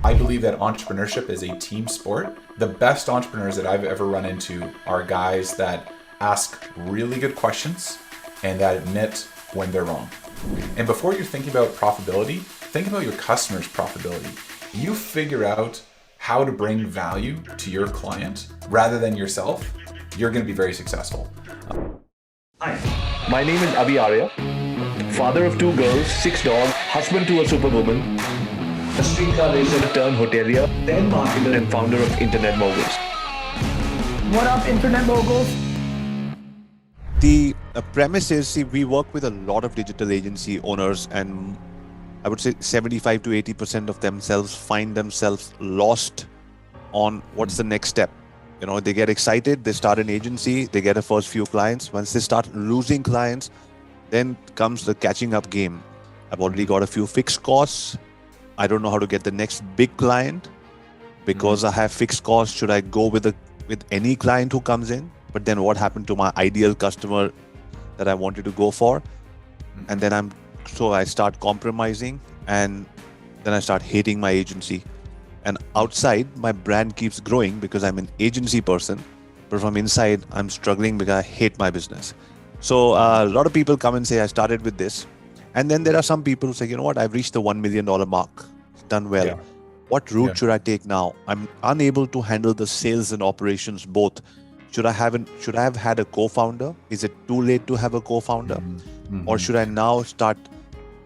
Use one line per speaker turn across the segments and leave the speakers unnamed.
I believe that entrepreneurship is a team sport. The best entrepreneurs that I've ever run into are guys that ask really good questions and that admit when they're wrong. And before you're thinking about profitability, think about your customers' profitability. You figure out how to bring value to your client rather than yourself, you're going to be very successful.
Hi, my name is Avi Arya, father of 2 girls, 6 dogs, husband to a superwoman, a streetcar racer turned hotelier, then marketer and founder of Internet Moguls.
What up, Internet Moguls?
The premise is, we work with a lot of digital agency owners, and I would say 75 to 80% of themselves find themselves lost on what's the next step. They get excited, they start an agency, they get a first few clients. Once they start losing clients, then comes the catching up game. I've already got a few fixed costs. I don't know how to get the next big client because I have fixed costs. Should I go with any client who comes in? But then what happened to my ideal customer that I wanted to go for? And then I start compromising, and then I start hating my agency. And outside, my brand keeps growing because I'm an agency person, but from inside, I'm struggling because I hate my business. So a lot of people come and say, I started with this. And then there are some people who say, you know what, I've reached the $1 million mark, done well. Yeah. What route should I take now? I'm unable to handle the sales and operations both. Should I have had a co-founder? Is it too late to have a co-founder? Or should I now start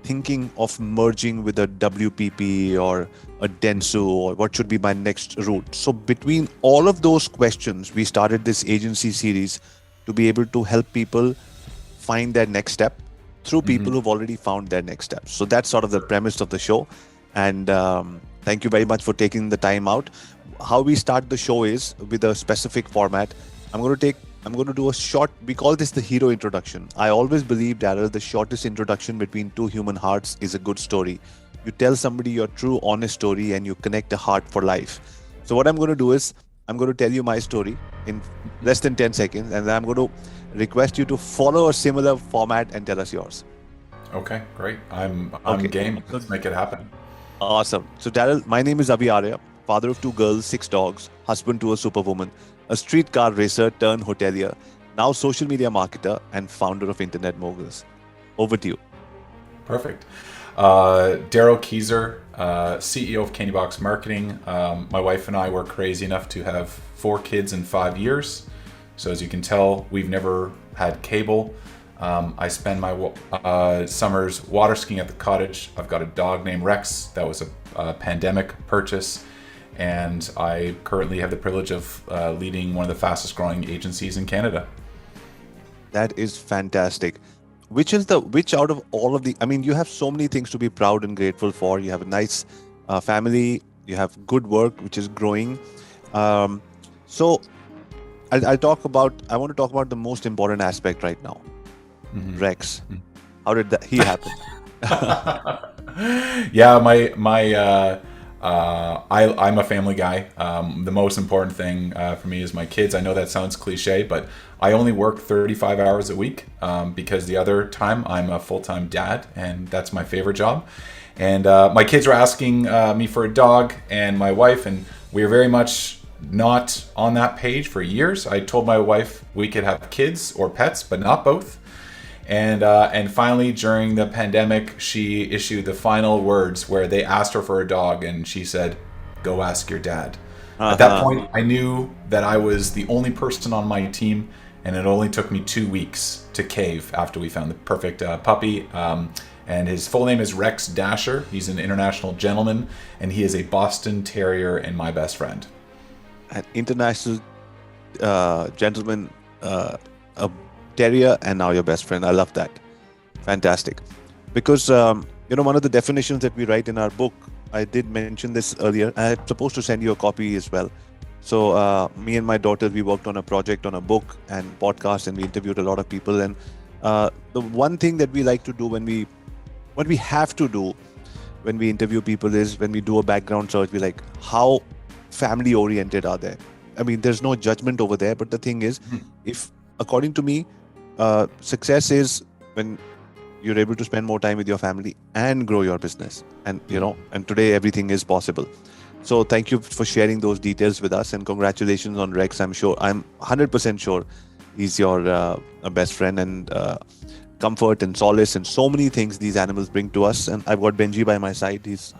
thinking of merging with a WPP or a Dentsu, or what should be my next route? So between all of those questions, we started this agency series to be able to help people find their next step through people who've already found their next step. So that's sort of the premise of the show. And thank you very much for taking the time out. How we start the show is with a specific format. I'm going to do a short, we call this the hero introduction. I always believe, Daryl, the shortest introduction between two human hearts is a good story. You tell somebody your true, honest story and you connect a heart for life. So what I'm going to do is, I'm going to tell you my story in less than 10 seconds, and then I'm going to request you to follow a similar format and tell us yours.
Okay, great. I'm game. Let's make it happen.
Awesome. So Daryl, my name is Avi Arya, father of 2 girls, 6 dogs, husband to a superwoman, a streetcar racer turned hotelier, now social media marketer and founder of Internet Moguls. Over to you.
Perfect. Daryl Keyser, CEO of Candybox Marketing. My wife and I were crazy enough to have 4 kids in 5 years. So as you can tell, we've never had cable. I spend my summers water skiing at the cottage. I've got a dog named Rex. That was a pandemic purchase. And I currently have the privilege of leading one of the fastest growing agencies in Canada.
That is fantastic. Which out of all of you have so many things to be proud and grateful for. You have a nice family, you have good work, which is growing. So I want to talk about the most important aspect right now. Rex. How did he happen?
Yeah, I'm a family guy. The most important thing for me is my kids. I know that sounds cliche, but I only work 35 hours a week because the other time I'm a full-time dad, and that's my favorite job. And my kids were asking me for a dog, and my wife, and we were very much not on that page for years. I told my wife we could have kids or pets, but not both. And finally, during the pandemic, she issued the final words where they asked her for a dog, and she said, "Go ask your dad." At that point, I knew that I was the only person on my team, and it only took me 2 weeks to cave after we found the perfect puppy. And his full name is Rex Dasher. He's an international gentleman, and he is a Boston Terrier and my best friend.
An international gentleman, a terrier, and now your best friend. I love that. Fantastic. Because one of the definitions that we write in our book, I did mention this earlier. I'm supposed to send you a copy as well. So me and my daughter, we worked on a project on a book and podcast, and we interviewed a lot of people. And the one thing that we like to do what we have to do when we interview people is, when we do a background search, we like, how family oriented are they? There's no judgment over there, but the thing is, if according to me, success is when you're able to spend more time with your family and grow your business. And and today everything is possible. So thank you for sharing those details with us, and congratulations on Rex. I'm 100% sure he's your best friend, and comfort and solace and so many things these animals bring to us. And I've got Benji by my side. He's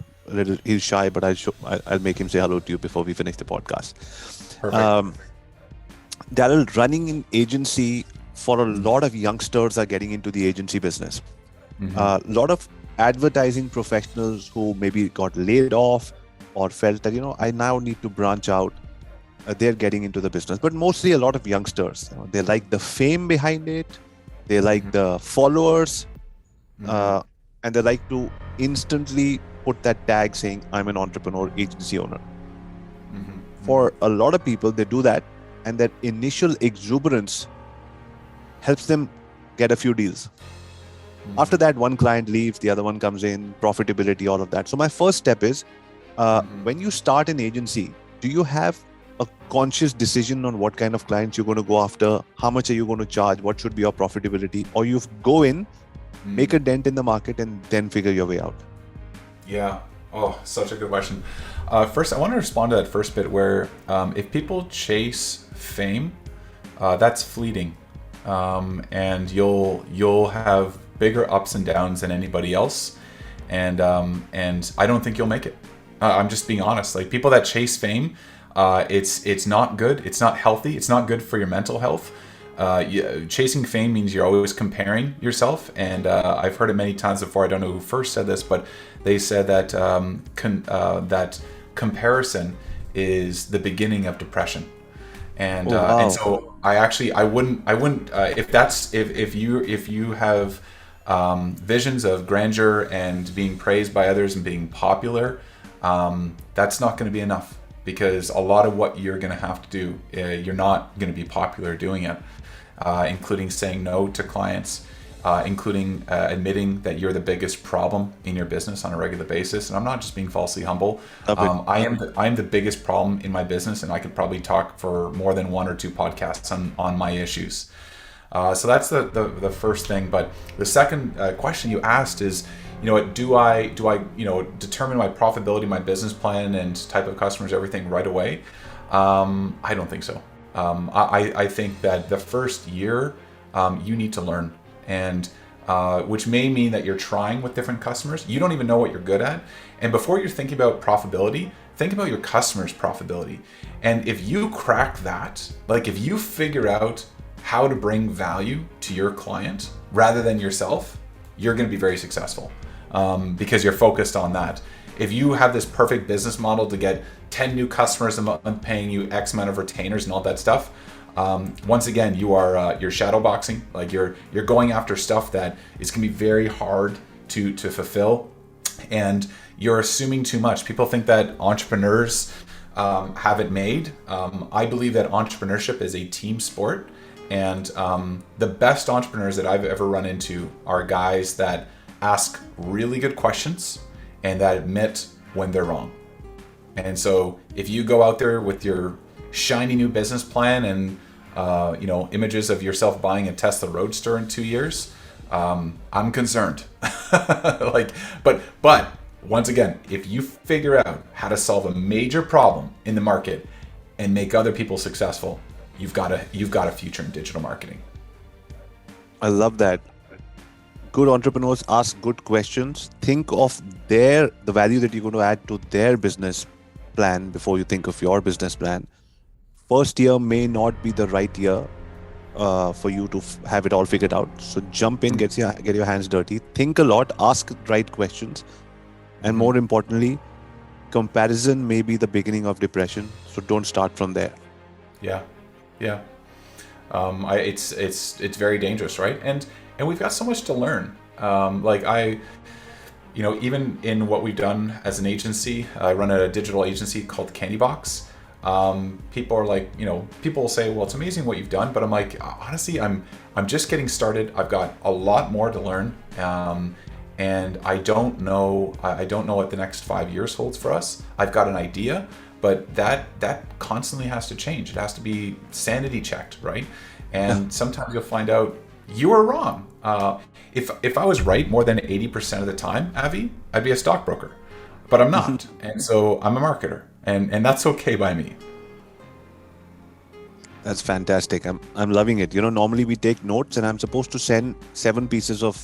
shy, but I'll make him say hello to you before we finish the podcast.
Perfect.
Daryl, running an agency for a lot of youngsters are getting into the agency business. A lot of advertising professionals who maybe got laid off or felt that, I now need to branch out. They're getting into the business, but mostly a lot of youngsters. They like the fame behind it. They like the followers, and they like to instantly put that tag saying, I'm an entrepreneur, agency owner. For a lot of people, they do that, and that initial exuberance helps them get a few deals. After that, one client leaves, the other one comes in, profitability, all of that. So my first step is, when you start an agency, do you have a conscious decision on what kind of clients you're going to go after? How much are you going to charge? What should be your profitability? Or you go in, make a dent in the market, and then figure your way out?
Yeah. Oh, such a good question. First, I want to respond to that first bit where if people chase fame, that's fleeting. And you'll have bigger ups and downs than anybody else. And I don't think you'll make it. I'm just being honest. Like, people that chase fame, it's not good. It's not healthy. It's not good for your mental health. Chasing fame means you're always comparing yourself. And I've heard it many times before. I don't know who first said this, but they said that that comparison is the beginning of depression. And and so I wouldn't if you have visions of grandeur and being praised by others and being popular, that's not going to be enough, because a lot of what you're going to have to do, you're not going to be popular doing it, including saying no to clients, including admitting that you're the biggest problem in your business on a regular basis. And I'm not just being falsely humble. I am the biggest problem in my business, and I could probably talk for more than 1 or 2 podcasts on my issues. So that's the first thing. But the second question you asked is, do I determine my profitability, my business plan, and type of customers, everything right away? I don't think so. I think that the first year you need to learn, and which may mean that you're trying with different customers. You don't even know what you're good at, and before you're thinking about profitability, think about your customers' profitability. And if you crack that, like if you figure out how to bring value to your client rather than yourself, you're going to be very successful, because you're focused on that. If you have this perfect business model to get 10 new customers a month paying you X amount of retainers and all that stuff, once again, you're shadow boxing. Like you're going after stuff that is going to be very hard to fulfill, and you're assuming too much. People think that entrepreneurs have it made. I believe that entrepreneurship is a team sport, and the best entrepreneurs that I've ever run into are guys that ask really good questions and that admit when they're wrong. And so if you go out there with your shiny new business plan and images of yourself buying a Tesla Roadster in 2 years, I'm concerned. But once again, if you figure out how to solve a major problem in the market and make other people successful, you've got a future in digital marketing.
I love that. Good entrepreneurs ask good questions. Think of the value that you're going to add to their business plan before you think of your business plan. First year may not be the right year for you to have it all figured out. So jump in, get your hands dirty, think a lot, ask the right questions, and more importantly, comparison may be the beginning of depression. So don't start from there.
Yeah. It's very dangerous, right? And we've got so much to learn. Even in what we've done as an agency, I run a digital agency called Candy Box. People are like, people will say, well, it's amazing what you've done, but I'm like, honestly, I'm just getting started. I've got a lot more to learn. And I don't know what the next 5 years holds for us. I've got an idea, but that constantly has to change. It has to be sanity checked, right? And sometimes you'll find out you were wrong. If I was right more than 80% of the time, Avi, I'd be a stockbroker, but I'm not. And so I'm a marketer. and that's okay by me.
That's fantastic. I'm loving it. Normally we take notes, and I'm supposed to send 7 pieces of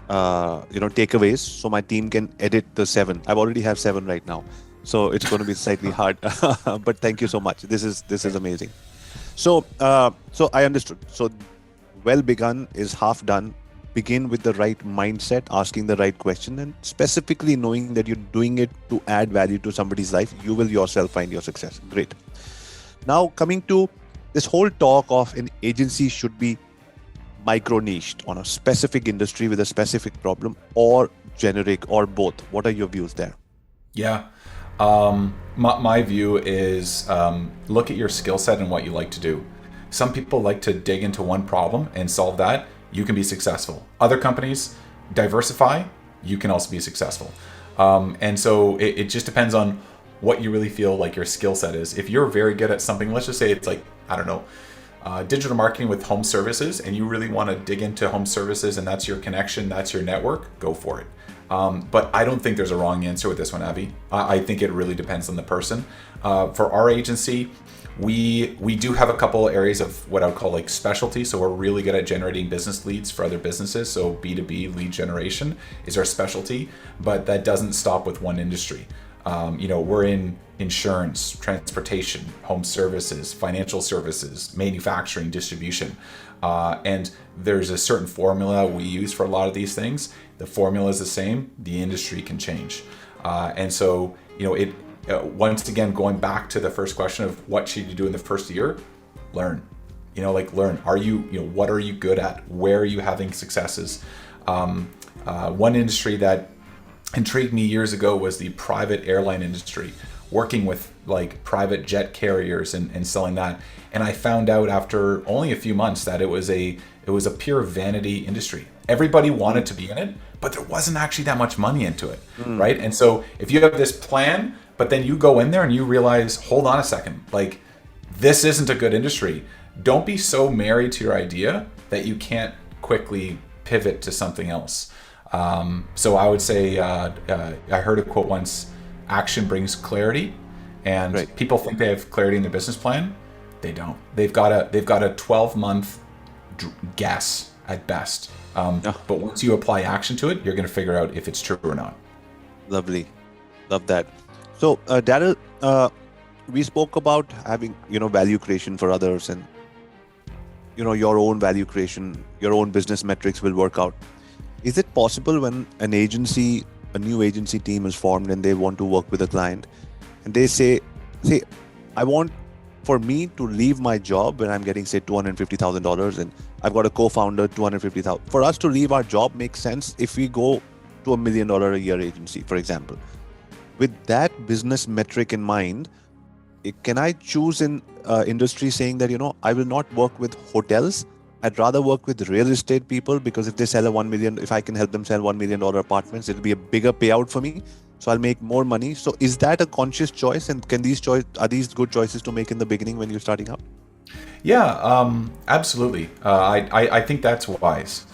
takeaways so my team can edit the 7. I've already have 7 right now, so it's going to be slightly hard. But thank you so much. This is amazing. So I understood. So well begun is half done. Begin with the right mindset, asking the right question, and specifically knowing that you're doing it to add value to somebody's life. You will yourself find your success. Great. Now, coming to this whole talk of an agency should be micro-niched on a specific industry with a specific problem, or generic, or both. What are your views there?
Yeah. My view is look at your skill set and what you like to do. Some people like to dig into one problem and solve that. You can be successful. Other companies diversify. You can also be successful. And so it just depends on what you really feel like your skill set is. If you're very good at something, let's just say it's like, I don't know, digital marketing with home services, and you really want to dig into home services and that's your connection, that's your network, go for it. But I don't think there's a wrong answer with this one, Avi. I think it really depends on the person. For our agency, we do have a couple areas of what I would call like specialty. So we're really good at generating business leads for other businesses. So B2B lead generation is our specialty, but that doesn't stop with one industry. We're in insurance, transportation, home services, financial services, manufacturing, distribution. And there's a certain formula we use for a lot of these things. The formula is the same. The industry can change. And so, once again, going back to the first question of what should you do in the first year, learn. Learn. What are you good at? Where are you having successes? One industry that intrigued me years ago was the private airline industry, working with like private jet carriers and selling that. And I found out after only a few months that it was a pure vanity industry. Everybody wanted to be in it, but there wasn't actually that much money into it, right? And so if you have this plan, but then you go in there and you realize, hold on a second, like this isn't a good industry. Don't be so married to your idea that you can't quickly pivot to something else. So I would say, I heard a quote once, action brings clarity, and
right.
People think they have clarity in their business plan. They don't. They've got a 12-month guess at best. But once you apply action to it, you're going to figure out if it's true or not.
Lovely. Love that. So, Daryl, we spoke about having, value creation for others, and, your own value creation, your own business metrics will work out. Is it possible when a new agency team is formed and they want to work with a client, and they say, I want for me to leave my job when I'm getting, say, $250,000, and I've got a co-founder, $250,000. For us to leave our job makes sense if we go to $1 million a year agency, for example. With that business metric in mind, can I choose in industry saying that, I will not work with hotels. I'd rather work with real estate people, because if they sell if I can help them sell $1 million apartments, it'll be a bigger payout for me. So I'll make more money. So is that a conscious choice? And are these good choices to make in the beginning when you're starting out?
Yeah, absolutely. I think that's wise,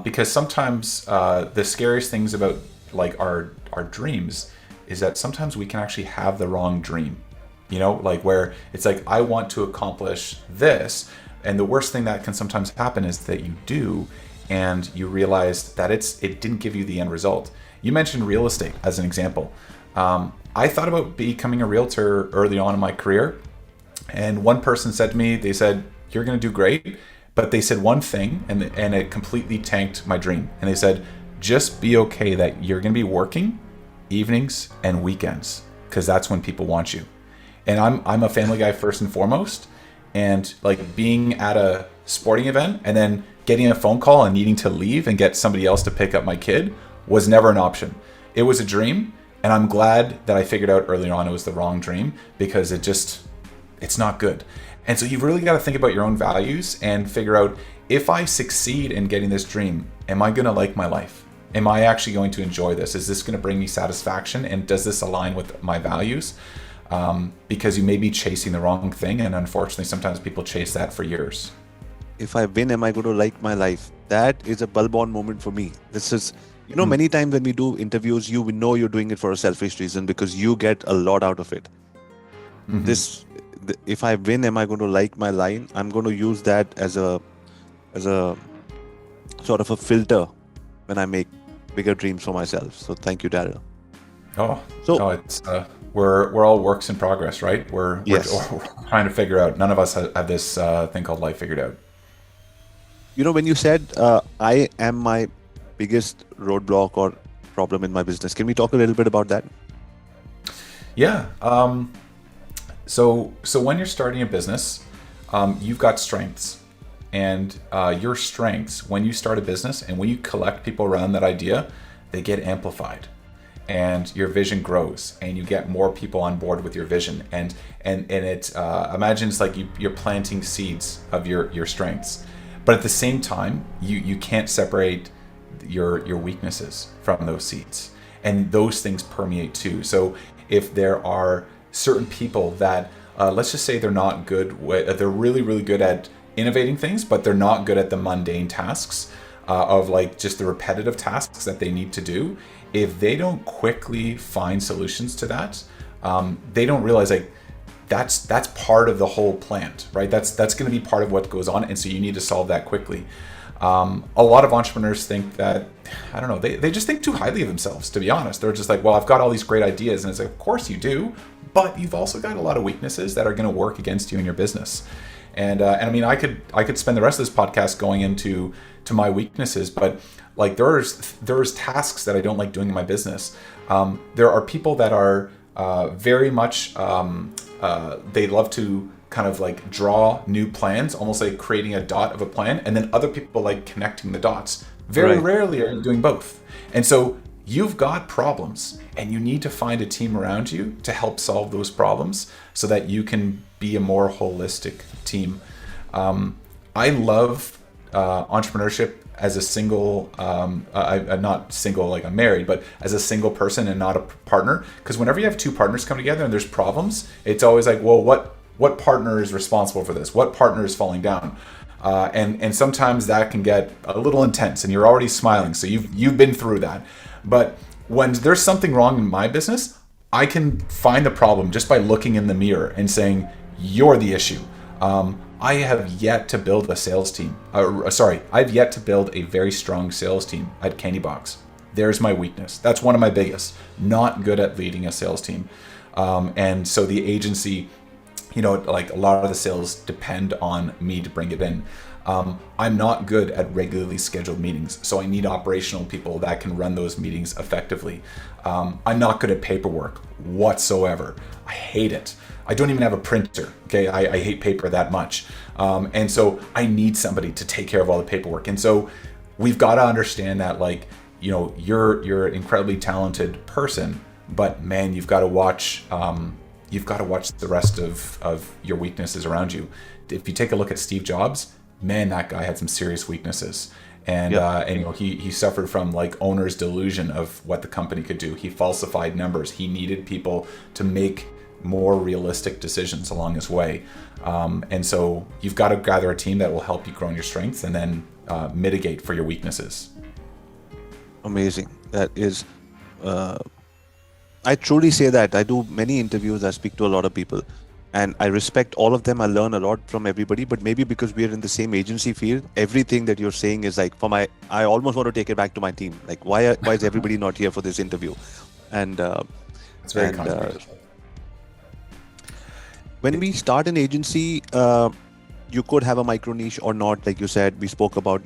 because sometimes the scariest things about like our dreams is that sometimes we can actually have the wrong dream. Like where it's like, I want to accomplish this. And the worst thing that can sometimes happen is that you do, and you realize that it didn't give you the end result. You mentioned real estate as an example. I thought about becoming a realtor early on in my career, and one person said to me, they said, you're going to do great, but they said one thing, and it completely tanked my dream. And they said, just be okay that you're going to be working evenings and weekends, because that's when people want you. And I'm a family guy first and foremost. And like being at a sporting event and then getting a phone call and needing to leave and get somebody else to pick up my kid was never an option. It was a dream, and I'm glad that I figured out early on it was the wrong dream, because it's not good. And so you've really got to think about your own values and figure out, if I succeed in getting this dream, am I going to like my life? Am I actually going to enjoy this? Is this going to bring me satisfaction? And does this align with my values? Because you may be chasing the wrong thing, and unfortunately sometimes people chase that for years.
if I win, am I going to like my life? That is a bulb-on moment for me. This is, many times when we do interviews, you know you're doing it for a selfish reason because you get a lot out of it. If I win, am I going to like my line? I'm going to use that as a sort of a filter when I make bigger dreams for myself. So thank you, Daryl.
It's we're all works in progress, right? We're trying to figure out. None of us have this thing called life figured out.
When you said I am my biggest roadblock or problem in my business, can we talk a little bit about that?
Yeah. So when you're starting a business, you've got strengths, and your strengths, when you start a business and when you collect people around that idea, they get amplified, and your vision grows, and you get more people on board with your vision. And it imagine it's like you're planting seeds of your strengths, but at the same time, you can't separate your weaknesses from those seeds, and those things permeate too. So if there are certain people that let's just say they're not good they're really, really good at innovating things, but they're not good at the mundane tasks of like just the repetitive tasks that they need to do. If they don't quickly find solutions to that, they don't realize like that's part of the whole plant, right? That's going to be part of what goes on, and so you need to solve that quickly. A lot of entrepreneurs think that, I don't know, they just think too highly of themselves, to be honest. They're just like, well, I've got all these great ideas, and it's like, of course you do, but you've also got a lot of weaknesses that are going to work against you in your business. And I mean, I could spend the rest of this podcast going into my weaknesses, but like there's tasks that I don't like doing in my business. There are people that are very much they love to kind of like draw new plans, almost like creating a dot of a plan, and then other people like connecting the dots. Very rarely are you doing both. And so you've got problems, and you need to find a team around you to help solve those problems so that you can be a more holistic team. I love entrepreneurship as a single, I'm not single like I'm married, but as a single person and not a partner. Because whenever you have two partners come together and there's problems, it's always like, well, what partner is responsible for this? What partner is falling down? And sometimes that can get a little intense, and you're already smiling, so you've been through that. But when there's something wrong in my business, I can find the problem just by looking in the mirror and saying, you're the issue. I have yet to build a sales team. I've yet to build a very strong sales team at Candybox. There's my weakness. That's one of my biggest. Not good at leading a sales team. And so the agency, like a lot of the sales depend on me to bring it in. I'm not good at regularly scheduled meetings, so I need operational people that can run those meetings effectively. I'm not good at paperwork whatsoever. I hate it. I don't even have a printer. Okay, I hate paper that much. And so I need somebody to take care of all the paperwork. And so we've got to understand that, like, you're an incredibly talented person, but man, you've got to watch the rest of your weaknesses around you. If you take a look at Steve Jobs, man, that guy had some serious weaknesses. And he suffered from like owner's delusion of what the company could do. He falsified numbers. He needed people to make more realistic decisions along his way. And so you've got to gather a team that will help you grow in your strengths and then mitigate for your weaknesses.
Amazing. That is, I truly say that. I do many interviews. I speak to a lot of people, and I respect all of them. I learn a lot from everybody, but maybe because we are in the same agency field, everything that you're saying is like, I almost want to take it back to my team. Like, why is everybody not here for this interview? And
it's very controversial.
When we start an agency, you could have a micro niche or not. Like you said, we spoke about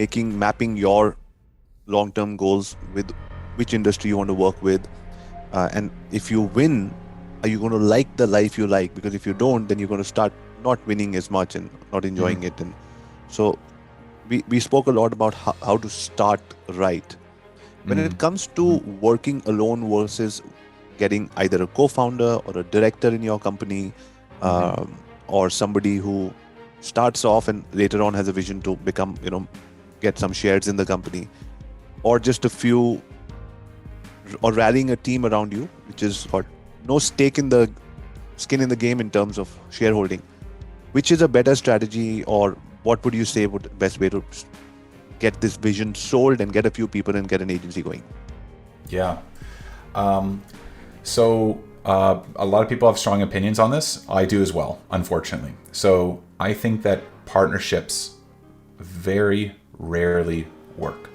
mapping your long-term goals with which industry you want to work with. And if you win, are you going to like the life you like? Because if you don't, then you're going to start not winning as much and not enjoying it. And so we spoke a lot about how to start right. When it comes to working alone versus getting either a co-founder or a director in your company, or somebody who starts off and later on has a vision to become, get some shares in the company, or just a few, or rallying a team around you, which is got no skin in the game in terms of shareholding. Which is a better strategy, or what would you say would the best way to get this vision sold and get a few people and get an agency going?
Yeah. So a lot of people have strong opinions on this. I do as well, unfortunately. So I think that partnerships very rarely work.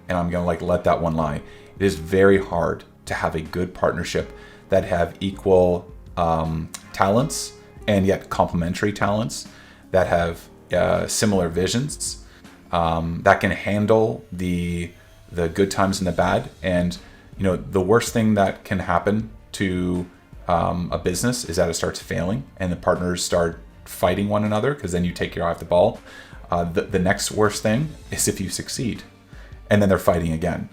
And I'm going to let that one lie. It is very hard to have a good partnership that have equal talents and yet complementary talents, that have similar visions, that can handle the good times and the bad. And the worst thing that can happen to a business is that it starts failing and the partners start fighting one another, because then you take your eye off the ball. The next worst thing is if you succeed and then they're fighting again.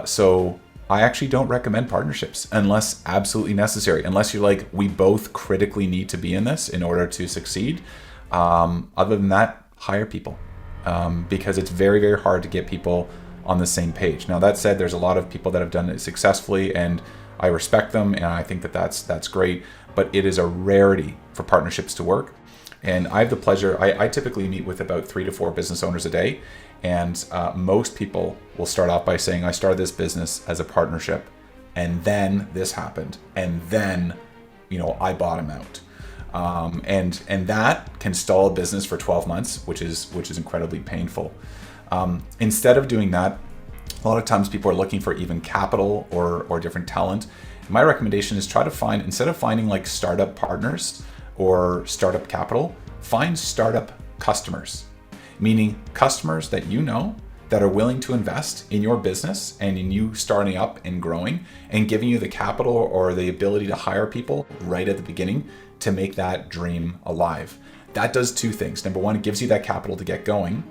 So I actually don't recommend partnerships unless absolutely necessary, unless you're like, we both critically need to be in this in order to succeed. Other than that, hire people, because it's very, very hard to get people on the same page. Now, that said, there's a lot of people that have done it successfully, and I respect them, and I think that that's great, but it is a rarity for partnerships to work. And I have the pleasure, I typically meet with about 3 to 4 business owners a day, and most people will start off by saying, I started this business as a partnership, and then this happened, and then I bought him out. And that can stall a business for 12 months, which is incredibly painful. Instead of doing that, a lot of times people are looking for even capital or different talent. My recommendation is try to find, instead of finding like startup partners or startup capital, find startup customers, meaning customers that that are willing to invest in your business and in you starting up and growing and giving you the capital or the ability to hire people right at the beginning to make that dream alive. That does 2 things. Number 1, it gives you that capital to get going.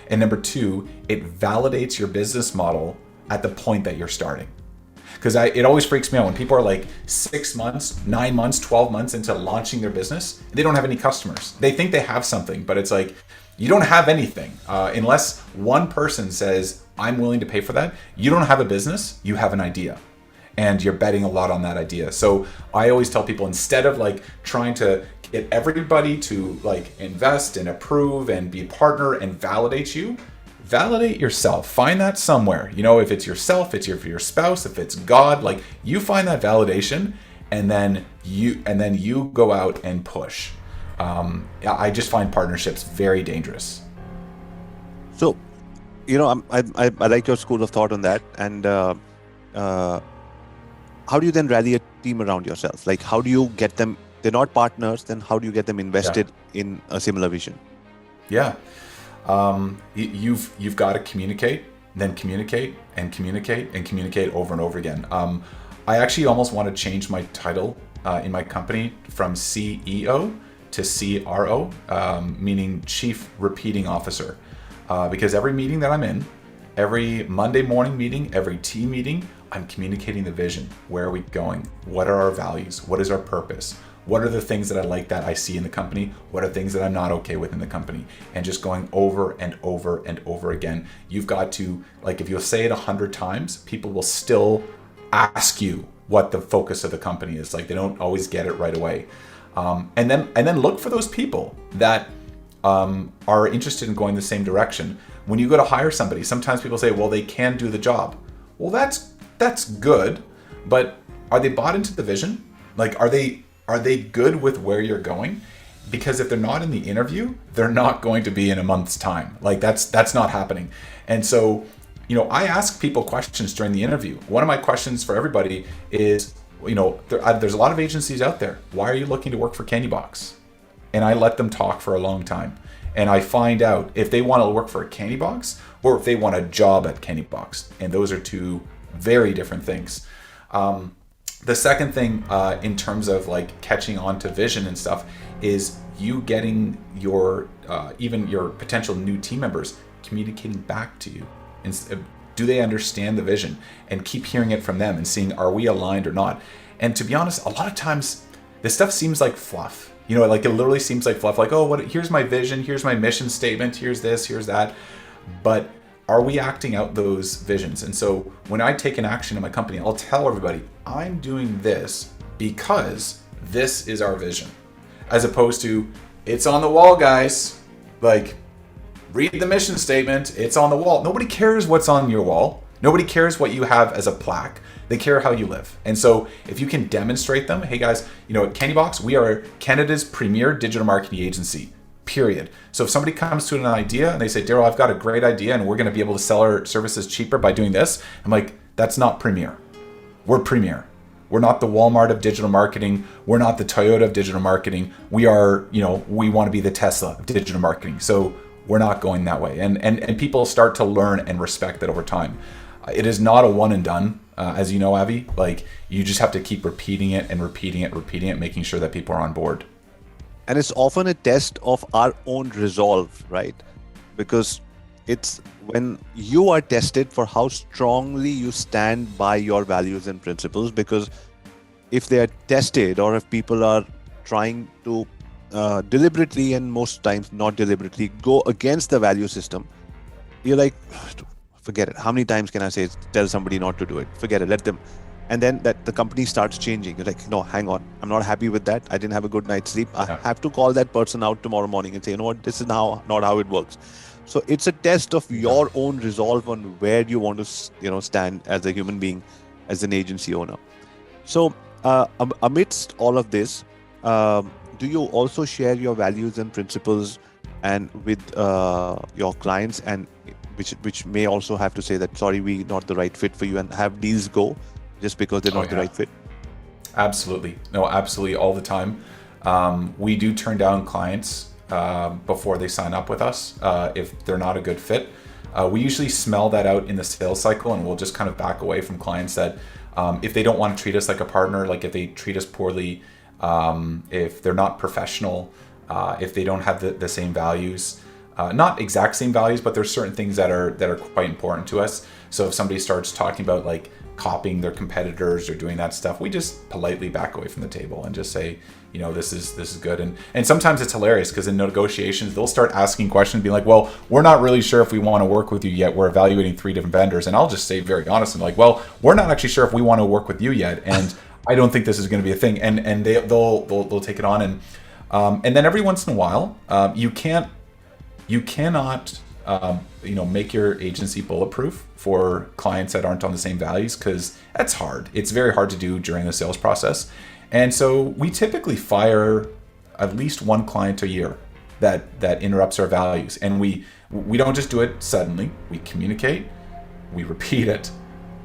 And number 2, it validates your business model at the point that you're starting. Because it always freaks me out when people are like 6 months, 9 months, 12 months into launching their business, they don't have any customers. They think they have something, but it's like, you don't have anything. Unless one person says, I'm willing to pay for that, you don't have a business, you have an idea. And you're betting a lot on that idea. So I always tell people, instead of like trying to get everybody to like invest and approve and be a partner and validate you, validate yourself. Find that somewhere. If it's yourself, it's your spouse, if it's God, like you find that validation, and then you go out and push. I just find partnerships very dangerous.
So, I like your school of thought on that. And how do you then rally a team around yourself? Like, how do you get them? They're not partners. Then how do you get them invested in a similar vision?
Yeah. You've got to communicate, then communicate and communicate and communicate over and over again. I actually almost want to change my title in my company from CEO to CRO, meaning Chief Repeating Officer, because every meeting that I'm in, every Monday morning meeting, every team meeting, I'm communicating the vision. Where are we going? What are our values? What is our purpose? What are the things that I like that I see in the company? What are things that I'm not okay with in the company? And just going over and over and over again. You've got to, like, if you'll say it 100 times, people will still ask you what the focus of the company is. Like, they don't always get it right away. And then look for those people that are interested in going the same direction. When you go to hire somebody, sometimes people say, well, they can do the job. Well, that's good, but are they bought into the vision? Like, are they good with where you're going? Because if they're not in the interview, they're not going to be in a month's time. Like, that's not happening. And so, I ask people questions during the interview. One of my questions for everybody is, there's a lot of agencies out there. Why are you looking to work for Candy Box? And I let them talk for a long time. And I find out if they want to work for a Candy Box or if they want a job at Candy Box. And those are 2 very different things. The second thing in terms of like catching on to vision and stuff is you getting your even your potential new team members communicating back to you. Do they understand the vision? And keep hearing it from them and seeing, are we aligned or not? And to be honest, a lot of times this stuff seems like fluff. Like it literally seems like fluff. Like, oh, here's my vision, here's my mission statement, here's this, here's that. But are we acting out those visions? And so when I take an action in my company, I'll tell everybody, I'm doing this because this is our vision. As opposed to, it's on the wall, guys. Like, read the mission statement. It's on the wall. Nobody cares what's on your wall. Nobody cares what you have as a plaque. They care how you live. And so if you can demonstrate them, hey guys, at Candybox, we are Canada's premier digital marketing agency, period. So if somebody comes to an idea and they say, Daryl, I've got a great idea and we're going to be able to sell our services cheaper by doing this, I'm like, that's not premier. We're premier. We're not the Walmart of digital marketing. We're not the Toyota of digital marketing. We are, we want to be the Tesla of digital marketing. So we're not going that way. And people start to learn and respect that over time. It is not a one and done, as you know, Avi. Like, you just have to keep repeating it and repeating it, making sure that people are on board.
And it's often a test of our own resolve, right? Because it's when you are tested for how strongly you stand by your values and principles. Because if they are tested, or if people are trying to deliberately, and most times not deliberately, go against the value system, you're like, forget it. How many times can I tell somebody not to do it? Forget it. Let them. And then that the company starts changing. You're like, no, hang on. I'm not happy with that. I didn't have a good night's sleep. I have to call that person out tomorrow morning and say, what? This is not how it works. So it's a test of your own resolve on where you want to, stand as a human being, as an agency owner. So amidst all of this, do you also share your values and principles and with your clients, and which may also have to say that, sorry, we're not the right fit for you, and have deals go just because they're not the right fit?
Absolutely. No, absolutely, all the time. We do turn down clients before they sign up with us if they're not a good fit. We usually smell that out in the sales cycle, and we'll just kind of back away from clients that if they don't want to treat us like a partner, like if they treat us poorly, if they're not professional, if they don't have the same values, not exact same values, but there's certain things that are quite important to us. So if somebody starts talking about like copying their competitors or doing that stuff, we just politely back away from the table and just say, this is good. And sometimes it's hilarious because in negotiations, they'll start asking questions, being like, well, we're not really sure if we want to work with you yet. We're evaluating 3 different vendors. And I'll just say very honest, and like, well, we're not actually sure if we want to work with you yet. And I don't think this is going to be a thing. And they'll take it on. And then every once in a while, you cannot make your agency bulletproof for clients that aren't on the same values, because that's hard. It's very hard to do during the sales process. And so we typically fire at least one client a year that interrupts our values. And we don't just do it suddenly. We communicate, we repeat it,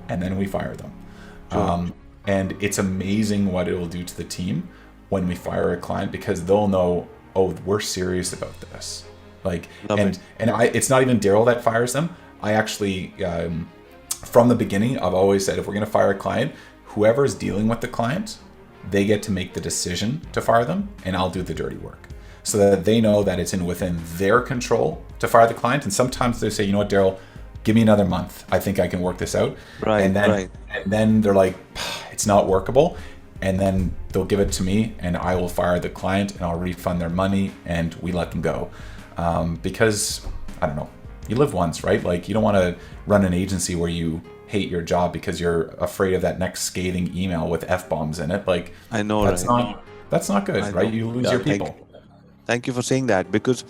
and then we fire them. Sure. And it's amazing what it will do to the team when we fire a client, because they'll know, oh, we're serious about this. It's not even Daryl that fires them. I actually, from the beginning, I've always said, if we're going to fire a client, whoever's dealing with the client, they get to make the decision to fire them, and I'll do the dirty work, so that they know that it's within their control to fire the client. And sometimes they say, you know what, Daryl, give me another month. I think I can work this out.
Right.
And then they're like, it's not workable. And then they'll give it to me, and I will fire the client, and I'll refund their money, and we let them go. Because I don't know, you live once, right? Like, you don't want to run an agency where you hate your job because you're afraid of that next scathing email with F-bombs in it. Like, I know that's not good, right? You lose your people.
Thank you for saying that, because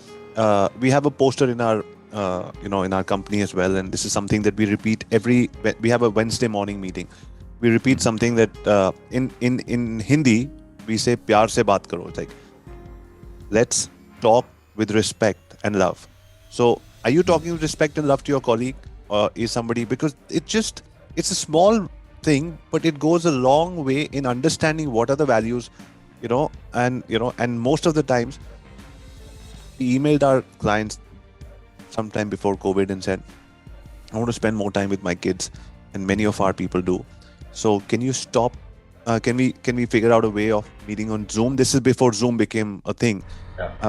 we have a poster in our in our company as well, and this is something that we repeat we have a Wednesday morning meeting. We repeat something that in Hindi we say प्यार से बात करो. It's like, let's talk with respect and love. So are you talking with respect and love to your colleague, or is somebody, because it's a small thing, but it goes a long way in understanding what are the values, and most of the times we emailed our clients sometime before COVID and said, I want to spend more time with my kids, and many of our people do. So can you stop? Can we figure out a way of meeting on Zoom? This is before Zoom became a thing,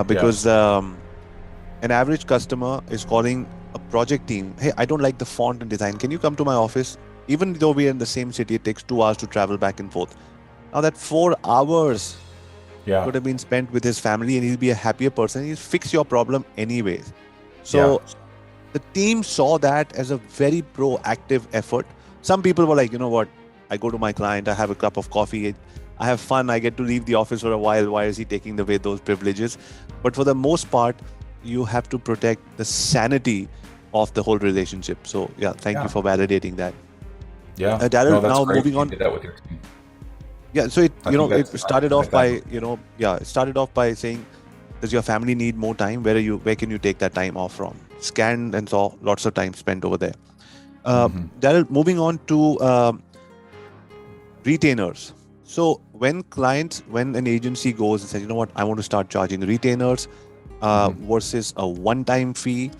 because an average customer is calling a project team. Hey, I don't like the font and design. Can you come to my office? Even though we're in the same city, it takes 2 hours to travel back and forth. Now that 4 hours could have been spent with his family, and he'll be a happier person. He'll fix your problem anyways. So the team saw that as a very proactive effort. Some people were like, you know what? I go to my client, I have a cup of coffee, I have fun, I get to leave the office for a while. Why is he taking away those privileges? But for the most part, you have to protect the sanity of the whole relationship. So yeah, thank you for validating that.
Yeah.
Daryl,
No, that's
now
great.
moving
You
on.
did that with your team.
Yeah, so it
I think
it
that's
started off by
that.
it started off by saying, does your family need more time? Where can you take that time off from? Scanned and saw lots of time spent over there. Daryl, moving on to retainers. So when an agency goes and says, you know what, I want to start charging retainers versus a one-time fee,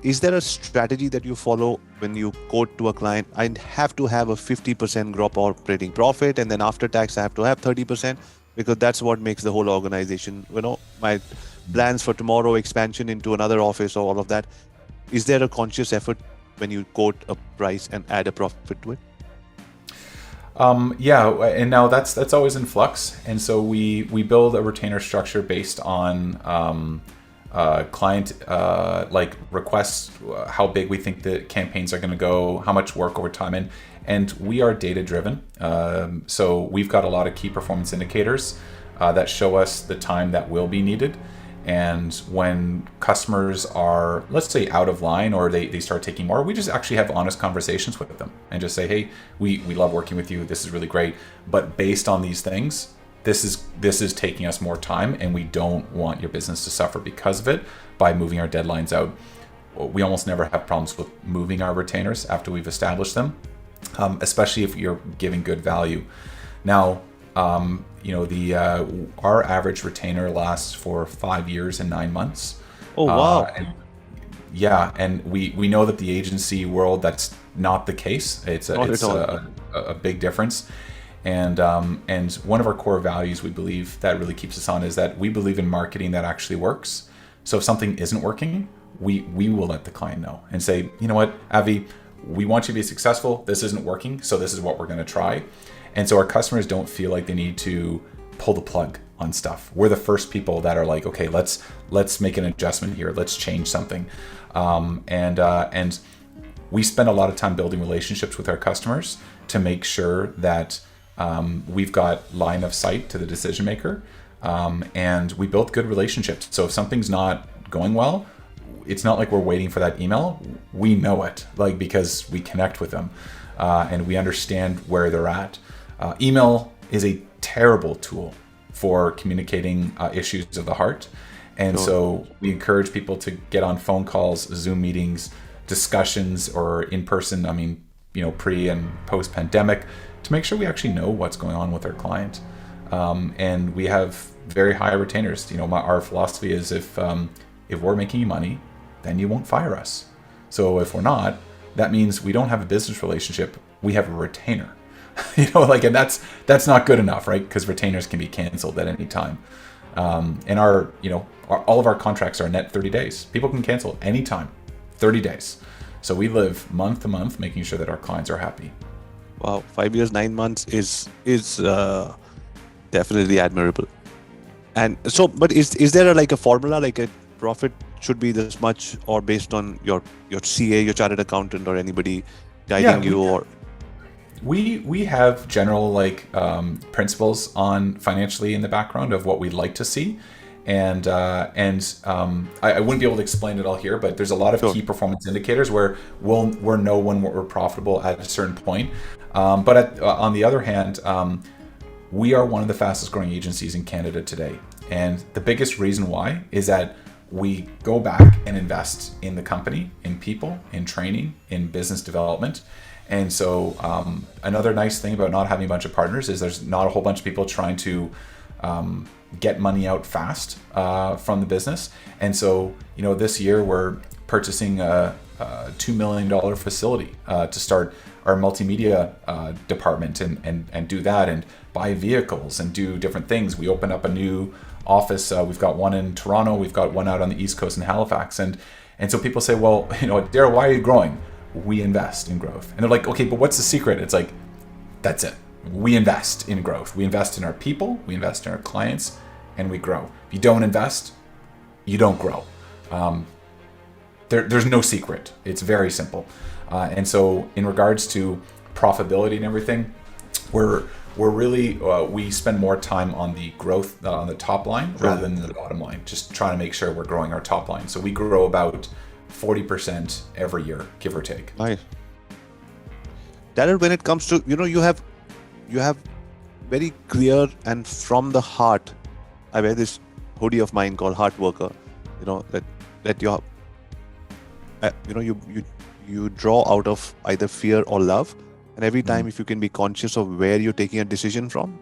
is there a strategy that you follow when you quote to a client? I have to have a 50% gross operating profit, and then after tax I have to have 30%, because that's what makes the whole organization, my plans for tomorrow, expansion into another office, or all of that. Is there a conscious effort when you quote a price and add a profit to it?
Yeah, and now that's always in flux, and so we build a retainer structure based on client like requests, how big we think the campaigns are going to go, how much work over time, and we are data driven. So we've got a lot of key performance indicators that show us the time that will be needed. And when customers are, let's say, out of line, or they start taking more, we just actually have honest conversations with them and just say, hey, we love working with you. This is really great. But based on these things, this is taking us more time, and we don't want your business to suffer because of it by moving our deadlines out. We almost never have problems with moving our retainers after we've established them, especially if you're giving good value. Now, our average retainer lasts for 5 years and 9 months.
Oh, wow.
And we know that the agency world, that's not the case. It's a big difference. And one of our core values, we believe, that really keeps us on, is that we believe in marketing that actually works. So if something isn't working, we will let the client know and say, you know what, Avi, we want you to be successful. This isn't working, so this is what we're going to try. And so our customers don't feel like they need to pull the plug on stuff. We're the first people that are like, okay, let's make an adjustment here. Let's change something. And we spend a lot of time building relationships with our customers to make sure that we've got line of sight to the decision maker. And we built good relationships. So if something's not going well, it's not like we're waiting for that email. We know it, because we connect with them and we understand where they're at. Email is a terrible tool for communicating issues of the heart. And so we encourage people to get on phone calls, Zoom meetings, discussions, or in person, pre and post pandemic, to make sure we actually know what's going on with our client. And we have very high retainers. Our philosophy is if we're making you money, then you won't fire us. So if we're not, that means we don't have a business relationship. We have a retainer. And that's not good enough, right? Because retainers can be canceled at any time. And all of our contracts are net 30 days. People can cancel anytime, 30 days. So we live month to month, making sure that our clients are happy.
Wow, 5 years, 9 months is definitely admirable. And so, but is there a formula, like a profit should be this much, or based on your CA, your chartered accountant, or anybody guiding you, or?
We have general principles on financially in the background of what we'd like to see, and I wouldn't be able to explain it all here, but there's a lot of key performance indicators where we'll know when we're profitable at a certain point. But on the other hand, we are one of the fastest growing agencies in Canada today, and the biggest reason why is that we go back and invest in the company, in people, in training, in business development. And so another nice thing about not having a bunch of partners is there's not a whole bunch of people trying to get money out fast from the business. And so, this year we're purchasing a $2 million facility to start our multimedia department and do that, and buy vehicles and do different things. We opened up a new office. We've got one in Toronto. We've got one out on the East Coast in Halifax. And so people say, well, Daryl, why are you growing? We invest in growth. And they're like, okay, but what's the secret? It's like, that's it. We invest in growth. We invest in our people, we invest in our clients, and we grow. If you don't invest, you don't grow. There's no secret. It's very simple. And so in regards to profitability and everything, we're we're really we spend more time on the growth on the top line rather than the bottom line, just trying to make sure we're growing our top line. So we grow about 40% every year, give or take.
Nice. Darren, when it comes to, you have very clear and from the heart. I wear this hoodie of mine called Heart Worker. That you draw out of either fear or love, and every time if you can be conscious of where you're taking a decision from,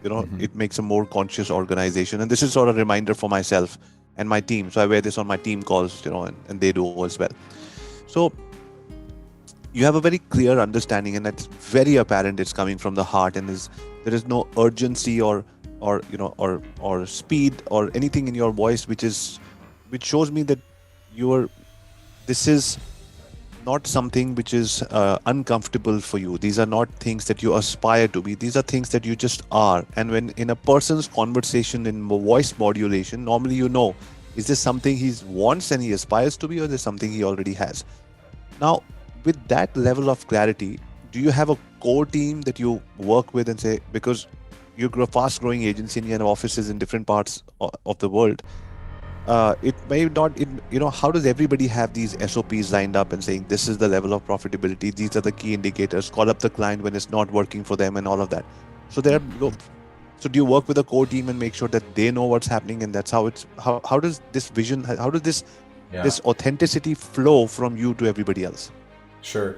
it makes a more conscious organization. And this is sort of a reminder for myself and my team. So I wear this on my team calls, and they do as well. So you have a very clear understanding, and that's very apparent. It's coming from the heart, and there is no urgency or speed or anything in your voice, which shows me that this is not something which is uncomfortable for you. These are not things that you aspire to be. These are things that you just are. And when in a person's conversation in voice modulation, normally is this something he wants and he aspires to be, or is this something he already has? Now, with that level of clarity, do you have a core team that you work with and say, because you're a fast growing agency and you have offices in different parts of the world, it may not, how does everybody have these SOPs lined up and saying, this is the level of profitability, these are the key indicators, call up the client when it's not working for them and all of that. So so do you work with a core team and make sure that they know what's happening, and that's how does this vision, how does this authenticity flow from you to everybody else?
Sure.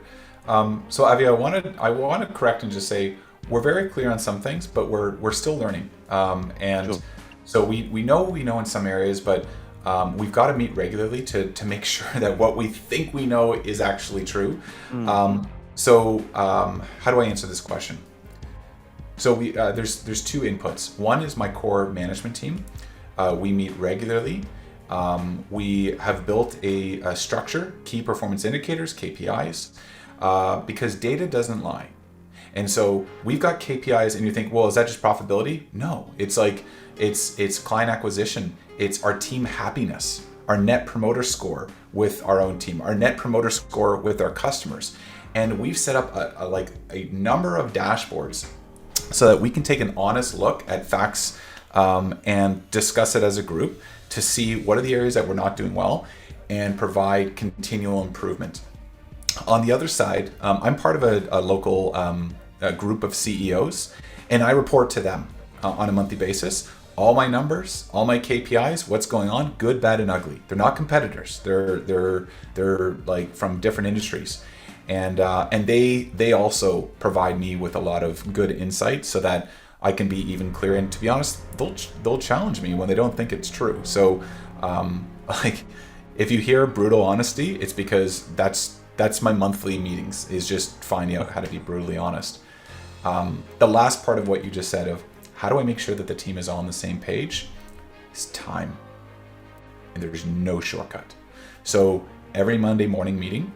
So Avi, I want to correct and just say we're very clear on some things, but we're still learning. Sure. So we know in some areas, but we've got to meet regularly to make sure that what we think we know is actually true. So how do I answer this question? So there's two inputs. One is my core management team. We meet regularly. We have built a structure, key performance indicators, KPIs, because data doesn't lie. And so we've got KPIs, and you think, well, is that just profitability? No, it's like, it's client acquisition. It's our team happiness, our net promoter score with our own team, our net promoter score with our customers. And we've set up a number of dashboards so that we can take an honest look at facts and discuss it as a group to see what are the areas that we're not doing well and provide continual improvement. On the other side, I'm part of a local group of CEOs, and I report to them on a monthly basis. All my numbers, all my KPIs, what's going on, good, bad, and ugly. They're not competitors. They're like from different industries, and they also provide me with a lot of good insight so that I can be even clearer. And to be honest, they'll challenge me when they don't think it's true. So, if you hear brutal honesty, it's because that's my monthly meetings, is just finding out how to be brutally honest. The last part of what you just said of how do I make sure that the team is all on the same page is time. And there's no shortcut. So every Monday morning meeting,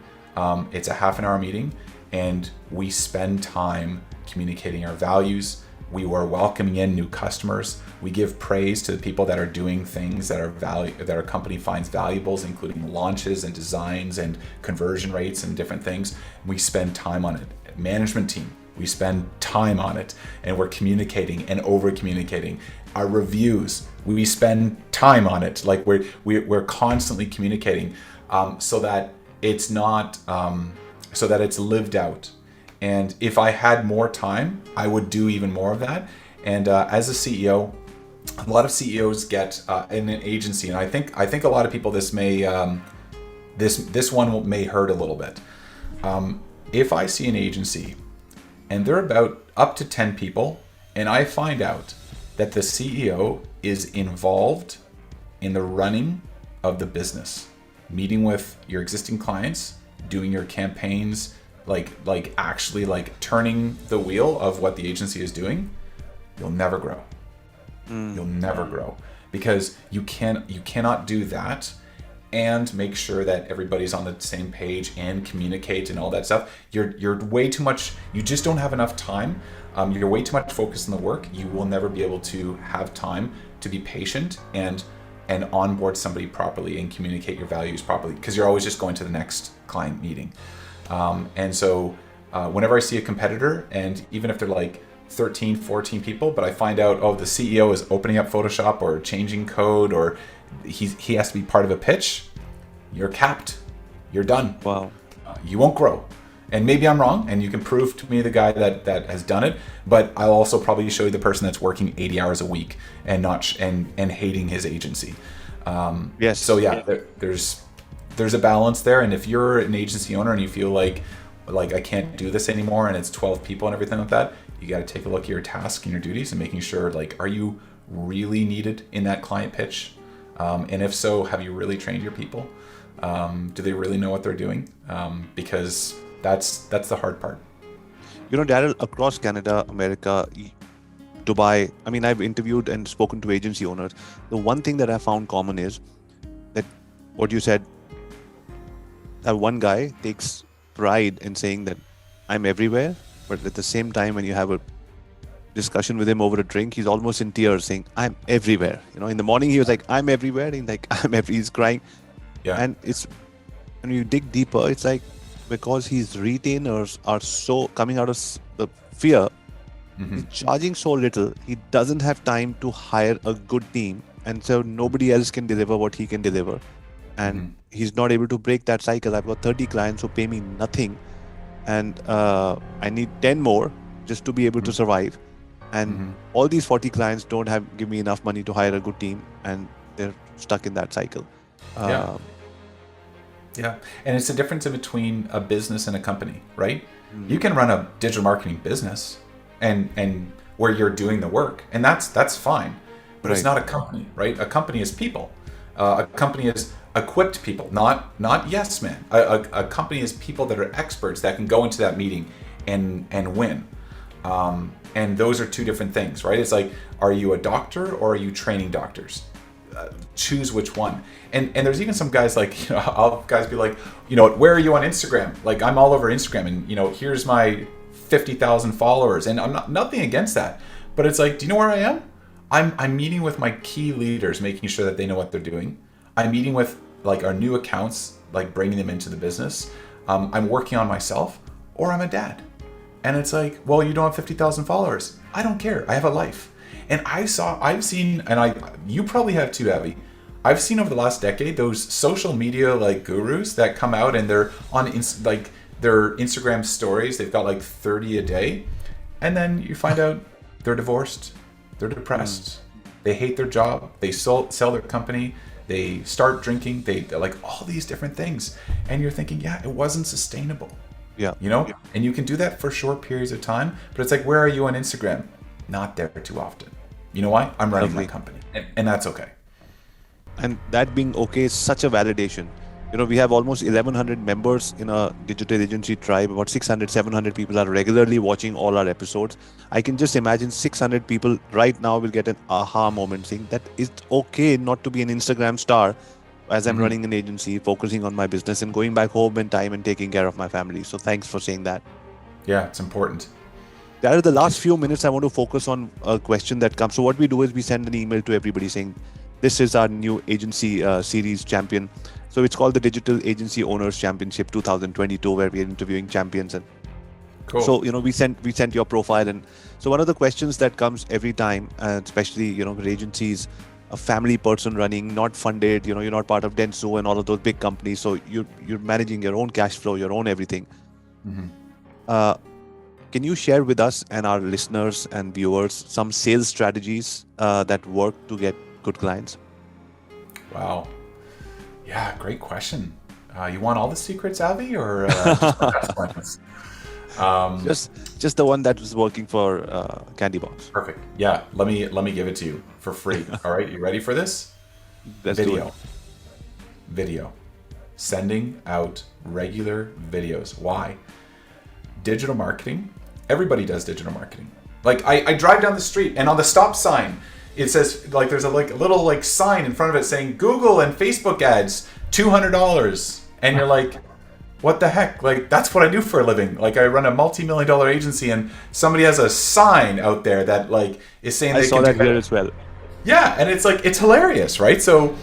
it's a half an hour meeting, and we spend time communicating our values. We are welcoming in new customers. We give praise to the people that are doing things that our company finds valuables, including launches and designs and conversion rates and different things. We spend time on it. Management team, we spend time on it, and we're communicating and over communicating. Our reviews, we spend time on it. Like we're constantly communicating so that it's not so that it's lived out. And if I had more time, I would do even more of that. And as a CEO, a lot of CEOs get in an agency, and I think a lot of people, this may this one may hurt a little bit. If I see an agency and they're about up to 10 people, and I find out that the CEO is involved in the running of the business, meeting with your existing clients, doing your campaigns, like actually like turning the wheel of what the agency is doing, you'll never grow. You'll never grow, because you cannot do that and make sure that everybody's on the same page and communicate and all that stuff. You're way too much. You just don't have enough time. You're way too much focused on the work. You will never be able to have time to be patient and onboard somebody properly and communicate your values properly, because you're always just going to the next client meeting. And so whenever I see a competitor, and even if they're like 13, 14 people, but I find out, oh, the CEO is opening up Photoshop or changing code, or he has to be part of a pitch, you're capped. You're done.
Wow.
You won't grow. And maybe I'm wrong, and you can prove to me the guy that has done it, but I'll also probably show you the person that's working 80 hours a week and not and hating his agency.
Yes.
So yeah, there's a balance there, and if you're an agency owner and you feel like I can't do this anymore, and it's 12 people and everything like that, you got to take a look at your tasks and your duties and making sure, like, are you really needed in that client pitch? And if so, have you really trained your people? Do they really know what they're doing? Because that's the hard part.
You know, Daryl, across Canada, America, Dubai, I mean, I've interviewed and spoken to agency owners. The one thing that I found common is that what you said, that one guy takes pride in saying that I'm everywhere, but at the same time, when you have a discussion with him over a drink, he's almost in tears saying, I'm everywhere. You know, in the morning, he was like, I'm everywhere. He's like, he's crying.
Yeah.
And it's, when you dig deeper, it's like, because his retainers are so coming out of the fear, he's charging so little, he doesn't have time to hire a good team. And so nobody else can deliver what he can deliver. And he's not able to break that cycle. I've got 30 clients who pay me nothing. And I need 10 more just to be able to survive. And all these 40 clients don't give me enough money to hire a good team. And they're stuck in that cycle.
Yeah, and it's the difference in between a business and a company, right? You can run a digital marketing business and where you're doing the work, and that's fine, but it's not a company, right? A company is people. A company is equipped people, not yes men. A company is people that are experts that can go into that meeting and win. And those are two different things, right? It's like, are you a doctor or are you training doctors? Choose which one. And there's even some guys, like, you know, I'll guys be like, you know, where are you on Instagram? Like, I'm all over Instagram, and, you know, here's my 50,000 followers, and I'm nothing against that, but it's like, do you know where I am? I'm meeting with my key leaders, making sure that they know what they're doing. I'm meeting with, like, our new accounts, like bringing them into the business. I'm working on myself, or I'm a dad. And it's like, well, you don't have 50,000 followers. I don't care. I have a life. And I've seen, and you probably have too, Avi. I've seen over the last decade those social media like gurus that come out and they're on their Instagram stories. They've got like 30 a day, and then you find out they're divorced, they're depressed, they hate their job, they sell their company, they start drinking, they're like all these different things, and you're thinking, yeah, it wasn't sustainable.
Yeah,
you know, and you can do that for short periods of time, but it's like, where are you on Instagram? Not there too often. You know why? I'm running my company, and that's okay.
And that being okay is such a validation. You know, we have almost 1,100 members in our digital agency tribe. About 600, 700 people are regularly watching all our episodes. I can just imagine 600 people right now will get an aha moment saying that it's okay not to be an Instagram star as I'm running an agency, focusing on my business and going back home in time and taking care of my family. So thanks for saying that.
Yeah, it's important.
That is the last few minutes. I want to focus on a question that comes. So what we do is we send an email to everybody saying, this is our new agency series champion. So it's called the Digital Agency Owners Championship 2022, where we are interviewing champions. And
cool.
So, you know, we sent your profile. And so one of the questions that comes every time, especially, you know, with agencies, a family person running, not funded, you know, you're not part of Dentsu and all of those big companies. So you're managing your own cash flow, your own everything. Can you share with us and our listeners and viewers some sales strategies that work to get good clients?
Wow. Yeah, great question. You want all the secrets, Avi, or just my best ones?
Just the one that was working for Candy Box.
Perfect. Yeah, let me give it to you for free. All right, you ready for this?
Let's do it.
Video. Sending out regular videos. Why? Digital marketing. Everybody does digital marketing. Like I drive down the street, and on the stop sign, it says, like, there's a little sign in front of it saying Google and Facebook ads, $200, and you're like, what the heck? Like, that's what I do for a living. Like, I run a multi-million-dollar agency, and somebody has a sign out there that like is saying
I saw that here as well.
Yeah, and it's like, it's hilarious, right? So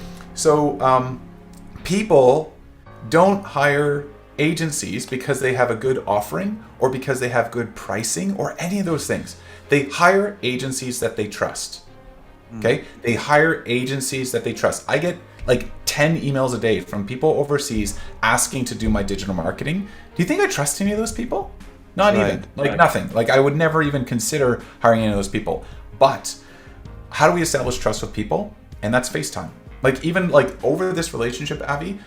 people don't hire agencies because they have a good offering or because they have good pricing or any of those things. They hire agencies that they trust. Okay? They hire agencies that they trust. I get like 10 emails a day from people overseas asking to do my digital marketing. Do you think I trust any of those people? Not even. Like nothing. Like I would never even consider hiring any of those people. But how do we establish trust with people? And that's FaceTime. Like even like over this relationship, Avi,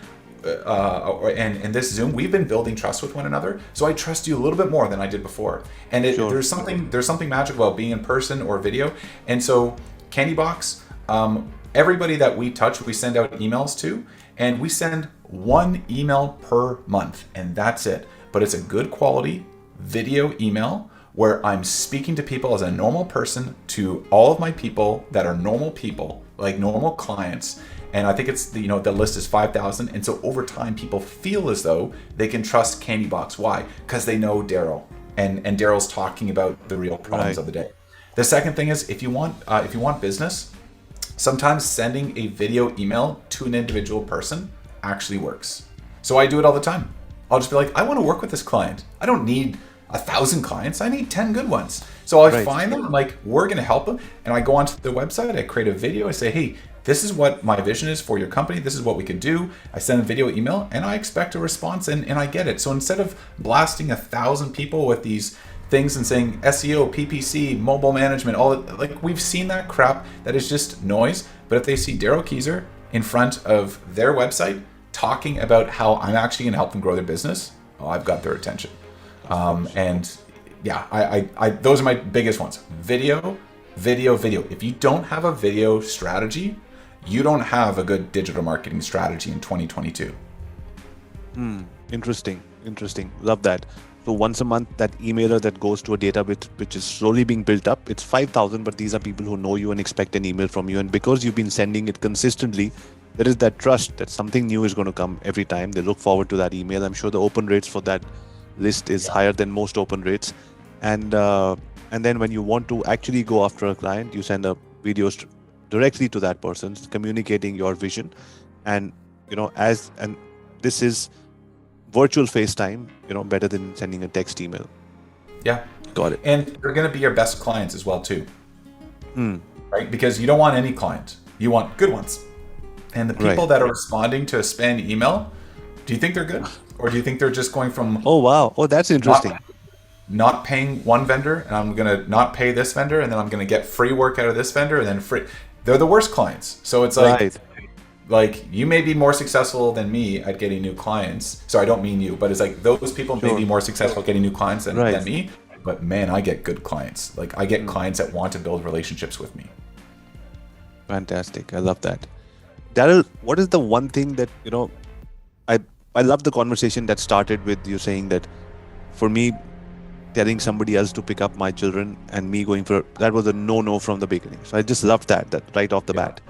and this Zoom, we've been building trust with one another. So I trust you a little bit more than I did before. And there's something magical about being in person or video. And so Candybox, everybody that we touch, we send out emails to, and we send one email per month, and that's it. But it's a good quality video email where I'm speaking to people as a normal person, to all of my people that are normal people, like normal clients. And I think it's the list is 5,000. And so over time, people feel as though they can trust Candybox. Why? Because they know Daryl, and Daryl's talking about the real problems of the day. The second thing is, if you want business, sometimes sending a video email to an individual person actually works. So I do it all the time. I'll just be like, I want to work with this client. I don't need 1,000 clients. I need 10 good ones. So I find them, I'm like, we're going to help them. And I go onto their website, I create a video, I say, hey, this is what my vision is for your company. This is what we could do. I send a video email and I expect a response, and I get it. So instead of blasting 1,000 people with these things and saying SEO, PPC, mobile management, all that, like we've seen that crap that is just noise. But if they see Daryl Keyser in front of their website talking about how I'm actually going to help them grow their business, I've got their attention. And yeah, I those are my biggest ones. Video. If you don't have a video strategy, you don't have a good digital marketing strategy in 2022.
Interesting. Love that. So once a month, that emailer that goes to a database which is slowly being built up, it's 5,000, but these are people who know you and expect an email from you. And because you've been sending it consistently, there is that trust that something new is going to come every time. They look forward to that email. I'm sure the open rates for that list is higher than most open rates. And then when you want to actually go after a client, you send a video directly to that person, communicating your vision. And this is virtual FaceTime, better than sending a text email.
Yeah.
Got it.
And they're going to be your best clients as well too. Right? Because you don't want any client. You want good ones. And the people that are responding to a spam email, do you think they're good? Or do you think they're just going from...
Oh, wow. Oh, that's interesting.
Not paying one vendor, and I'm going to not pay this vendor, and then I'm going to get free work out of this vendor, and then free... They're the worst clients. So it's like you may be more successful than me at getting new clients. So I don't mean you, but it's like those people may be more successful at getting new clients than me. But man, I get good clients. Like I get clients that want to build relationships with me.
Fantastic. I love that. Daryl, what is the one thing that, I love the conversation that started with you saying that for me, telling somebody else to pick up my children and me going for that was a no from the beginning. So I just loved that right off the bat.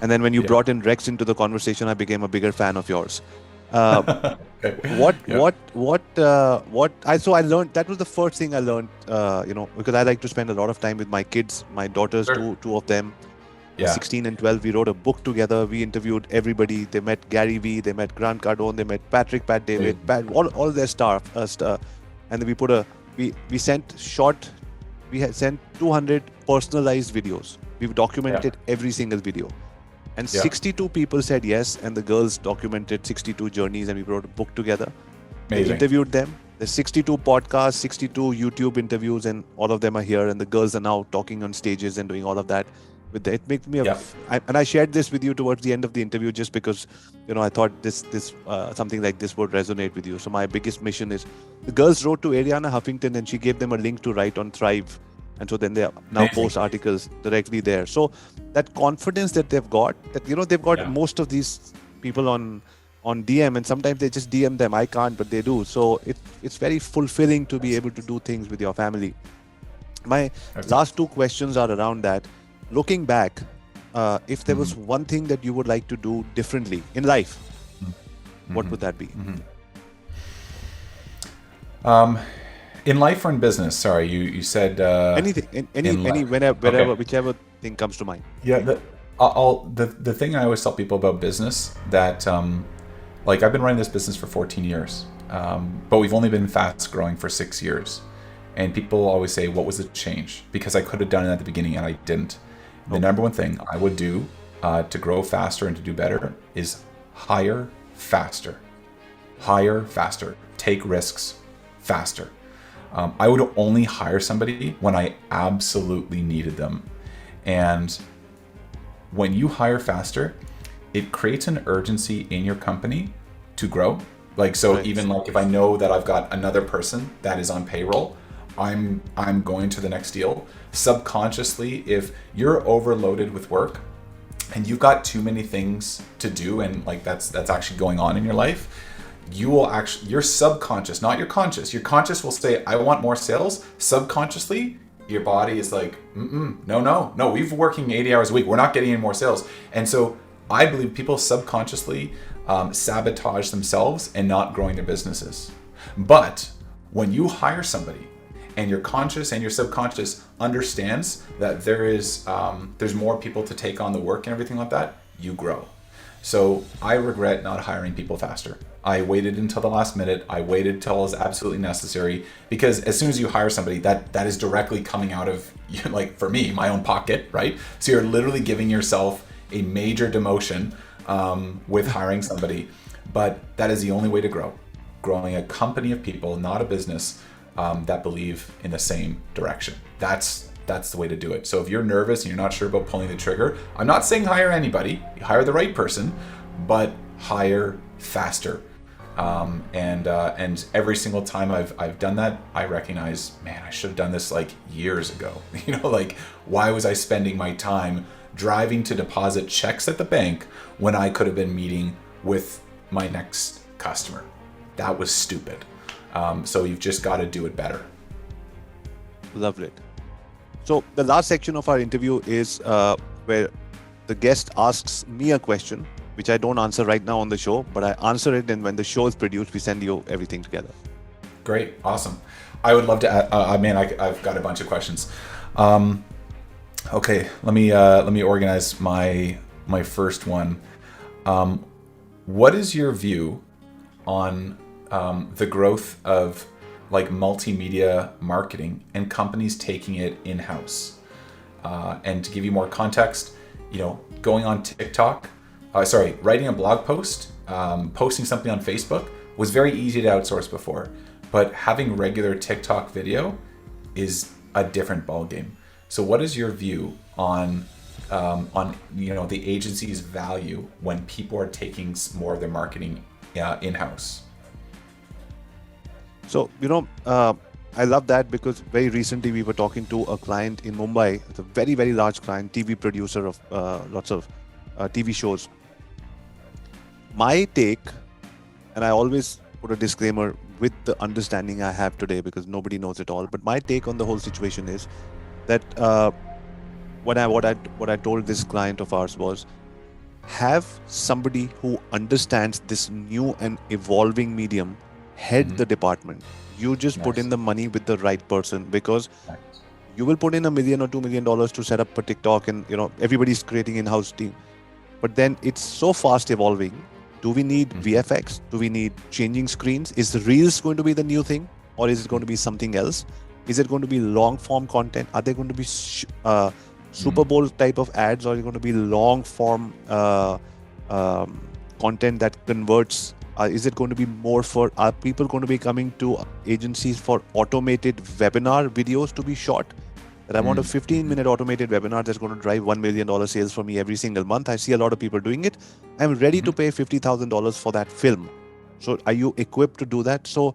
And then when you brought in Rex into the conversation, I became a bigger fan of yours. I learned, that was the first thing I learned, because I like to spend a lot of time with my kids, my daughters, two of them, 16 and 12. We wrote a book together. We interviewed everybody. They met Gary Vee, they met Grant Cardone, they met Pat David, all their staff. And then we sent 200 personalized videos. We've documented every single video. And 62 people said yes, and the girls documented 62 journeys, and we wrote a book together. Amazing. We interviewed them. There's 62 podcasts, 62 YouTube interviews, and all of them are here. And the girls are now talking on stages and doing all of that. It made me and I shared this with you towards the end of the interview just because I thought this something like this would resonate with you. So my biggest mission is the girls wrote to Ariana Huffington, and she gave them a link to write on Thrive. And so then they now post articles directly there. So that confidence that they've got, they've got most of these people on DM, and sometimes they just DM them. I can't, but they do. So it's very fulfilling to be able to do things with your family. My last two questions are around that. Looking back, if there was one thing that you would like to do differently in life, what would that be?
In life or in business? Sorry, you said
anything, whenever, whichever thing comes to mind.
Yeah, the thing I always tell people about business that I've been running this business for 14 years, but we've only been fast growing for 6 years, And people always say, what was the change? Because I could have done it at the beginning and I didn't. The number one thing I would do to grow faster and to do better is hire faster. Hire faster. Take risks faster. I would only hire somebody when I absolutely needed them. And when you hire faster, it creates an urgency in your company to grow. Like, so right. Even like if I know that I've got another person that is on payroll, I'm going to the next deal. Subconsciously, if you're overloaded with work and you've got too many things to do, and like that's actually going on in your life, you will actually, your subconscious, not your conscious. Your conscious will say, I want more sales. Subconsciously, your body is like, no, we've working 80 hours a week. We're not getting any more sales. And so I believe people subconsciously sabotage themselves and not growing their businesses. But when you hire somebody and your conscious and your subconscious understands that there's more people to take on the work and everything like that, you grow. So I regret not hiring people faster. I waited until the last minute. I waited till it was absolutely necessary, because as soon as you hire somebody, that is directly coming out of, like for me, my own pocket, right? So you're literally giving yourself a major demotion with hiring somebody, but that is the only way to grow. Growing a company of people, not a business, that believe in the same direction. That's the way to do it. So if you're nervous and you're not sure about pulling the trigger, I'm not saying hire anybody, you hire the right person, but hire faster. And every single time I've done that, I recognize, man, I should have done this like years ago. Like, why was I spending my time driving to deposit checks at the bank when I could have been meeting with my next customer? That was stupid. So you've just got to do it better.
Loved it. So the last section of our interview is where the guest asks me a question, which I don't answer right now on the show, but I answer it, and when the show is produced, we send you everything together.
Great. Awesome. I would love to, I've got a bunch of questions. Okay, let me organize my first one. What is your view on the growth of like multimedia marketing and companies taking it in-house? And to give you more context, going on TikTok, writing a blog post, posting something on Facebook was very easy to outsource before, but having regular TikTok video is a different ballgame. So what is your view on the agency's value when people are taking more of their marketing in-house?
So, I love that, because very recently we were talking to a client in Mumbai. It's a very, very large client, TV producer of lots of TV shows. My take, and I always put a disclaimer with the understanding I have today, because nobody knows it all, but my take on the whole situation is that what I told this client of ours was, have somebody who understands this new and evolving medium head the department. You just put in the money with the right person, because you will put in $1 million or $2 million to set up a TikTok, and everybody's creating in-house team. But then it's so fast evolving. Do we need VFX? Do we need changing screens? Is the Reels going to be the new thing, or is it going to be something else? Is it going to be long form content? Are they going to be Super Bowl type of ads, or are they going to be long form content that converts? Is it going to be more for, are people going to be coming to agencies for automated webinar videos to be shot? That I want a 15-minute automated webinar that's going to drive $1 million sales for me every single month. I see a lot of people doing it. I'm ready to pay $50,000 for that film. So are you equipped to do that? So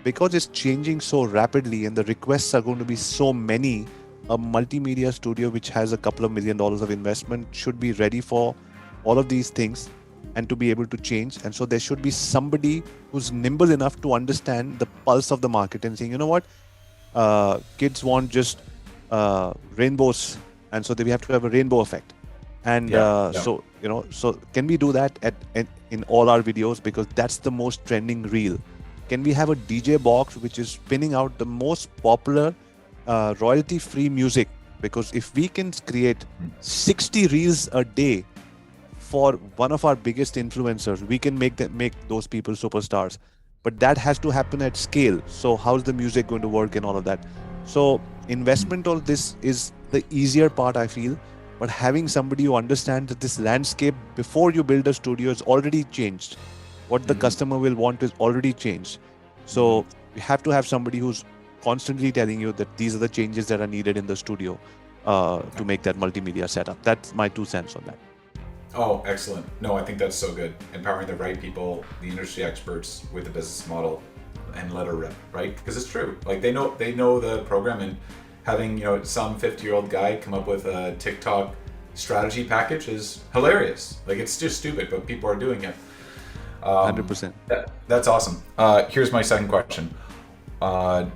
because it's changing so rapidly and the requests are going to be so many, a multimedia studio which has a couple of $1 million of investment should be ready for all of these things and to be able to change. And so there should be somebody who's nimble enough to understand the pulse of the market and saying, you know what, kids want just rainbows, and so we have to have a rainbow effect. And so can we do that in all our videos, because that's the most trending reel? Can we have a DJ box which is spinning out the most popular royalty-free music? Because if we can create 60 reels a day for one of our biggest influencers, we can make those people superstars. but that has to happen at scale. So how's the music going to work and all of that? So investment on this is the easier part, I feel. But having somebody who understands that this landscape before you build a studio is already changed. What the customer will want is already changed. So you have to have somebody who's constantly telling you that these are the changes that are needed in the studio to make that multimedia setup. That's my 2 cents on that.
Oh, excellent. No, I think that's so good. Empowering the right people, the industry experts with the business model, and let her rip, right? Because it's true. Like they know the program, and having, you know, some 50-year-old guy come up with a TikTok strategy package is hilarious. Like it's just stupid, but people are doing it.
100%.
That's awesome. Here's my second question.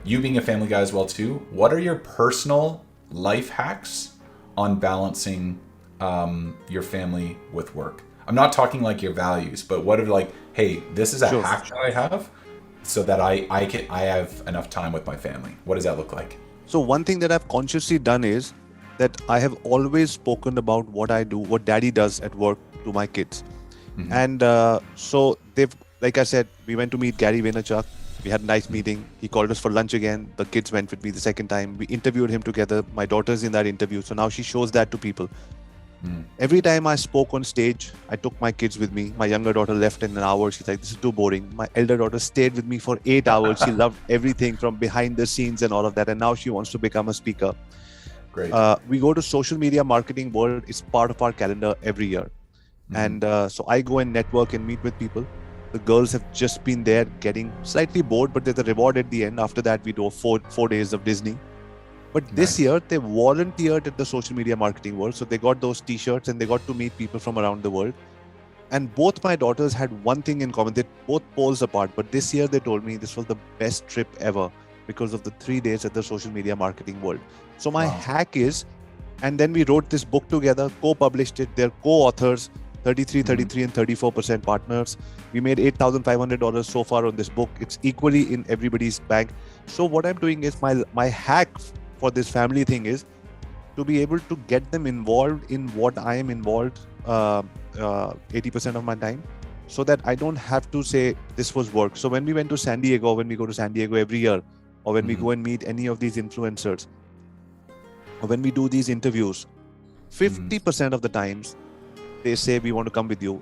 You being a family guy as well too, what are your personal life hacks on balancing your family with work? I'm not talking like your values, but what are like, hey, this is a hack that I have so that I have enough time with my family. What does that look like?
So one thing that I've consciously done is that I have always spoken about what I do, what daddy does at work to my kids. And so they've, like I said, we went to meet Gary Vaynerchuk. We had a nice meeting. He called us for lunch again. The kids went with me the second time. We interviewed him together. My daughter's in that interview. So now she shows that to people. Every time I spoke on stage, I took my kids with me. My younger daughter left in an hour. She's like, this is too boring. My elder daughter stayed with me for 8 hours. She loved everything from behind the scenes and all of that. And now she wants to become a speaker.
Great.
We go to social media marketing world. It's part of our calendar every year. And so I go and network and meet with people. The girls have just been there getting slightly bored, but there's a reward at the end. After that, we do 4 days of Disney. But this year, they volunteered at the social media marketing world. So they got those t-shirts and they got to meet people from around the world. And both my daughters had one thing in common. They both poles apart. But this year, they told me this was the best trip ever because of the 3 days at the social media marketing world. So my hack is, and then we wrote this book together, co-published it. They're co-authors, 33, 33 and 34% partners. We made $8,500 so far on this book. It's equally in everybody's bank. So what I'm doing is my hack for this family thing is to be able to get them involved in what I am involved 80% of my time, so that I don't have to say this was work. So when we went to San Diego, when we go to San Diego every year, or when we go and meet any of these influencers, or when we do these interviews, 50% of the times they say, we want to come with you.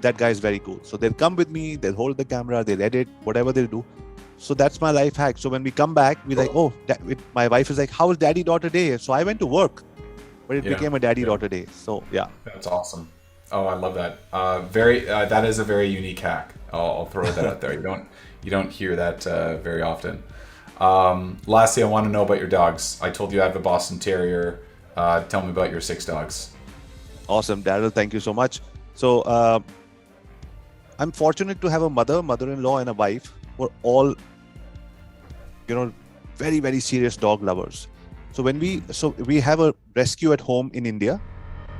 That guy is very cool. So they'll come with me, they'll hold the camera, they'll edit, whatever they'll do. So that's my life hack. So when we come back, we're like, oh, my wife is like, how was daddy-daughter day? So I went to work, but it became a daddy-daughter day. So yeah.
That's awesome. Oh, I love that. That is a very unique hack. I'll throw that out there. You don't hear that very often. Lastly, I want to know about your dogs. I told you I have a Boston Terrier. Tell me about your 6 dogs.
Awesome, Daryl. Thank you so much. So I'm fortunate to have a mother-in-law and a wife who are all, very, very serious dog lovers. So we have a rescue at home in India,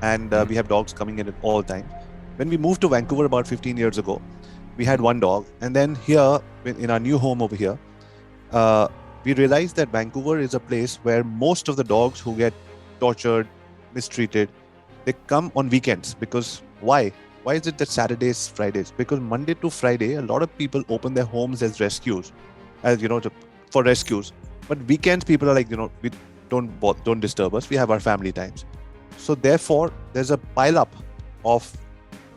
and we have dogs coming in at all times. When we moved to Vancouver about 15 years ago, we had 1 dog. And then here, in our new home over here, we realized that Vancouver is a place where most of the dogs who get tortured, mistreated, they come on weekends. Because why? Why is it that Saturdays, Fridays? Because Monday to Friday, a lot of people open their homes as rescues, for rescues. But weekends, people are like, we don't disturb us. We have our family times. So therefore, there's a pile up of,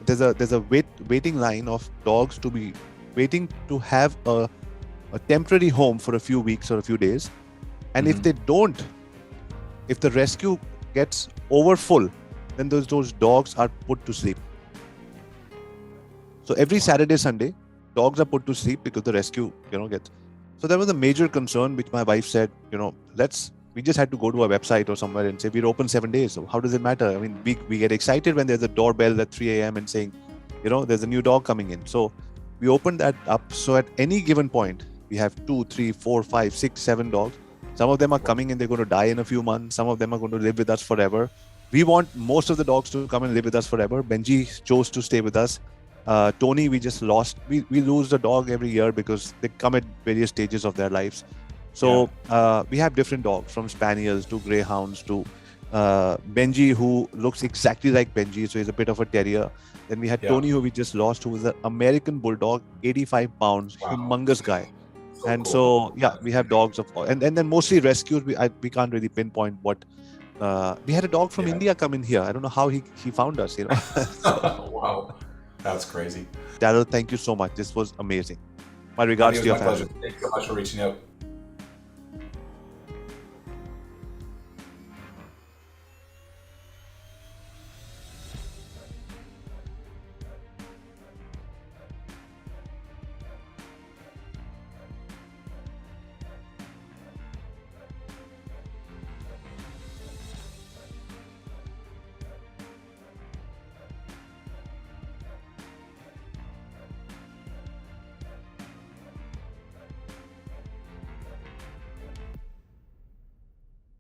there's a waiting line of dogs to be waiting to have a temporary home for a few weeks or a few days. And if they don't, if the rescue gets over full, then those dogs are put to sleep. So every Saturday, Sunday, dogs are put to sleep because the rescue, gets. So that was a major concern, which my wife said, we just had to go to a website or somewhere and say, we're open 7 days. So how does it matter? I mean, we get excited when there's a doorbell at 3 a.m. and saying, there's a new dog coming in. So we opened that up. So at any given point, we have 2, 3, 4, 5, 6, 7 dogs. Some of them are coming and they're going to die in a few months. Some of them are going to live with us forever. We want most of the dogs to come and live with us forever. Benji chose to stay with us. Tony, we just lost. We lose the dog every year because they come at various stages of their lives. So we have different dogs, from spaniels to greyhounds to Benji, who looks exactly like Benji, so he's a bit of a terrier. Then we had Tony, who we just lost, who was an American bulldog, 85 pounds, humongous guy. And so, yeah, we have dogs and then mostly rescues. We can't really pinpoint what. We had a dog from India come in here. I don't know how he found us.
Wow, that's crazy.
Daryl, thank you so much. This was amazing. My regards to your family.
Thanks so much for reaching out.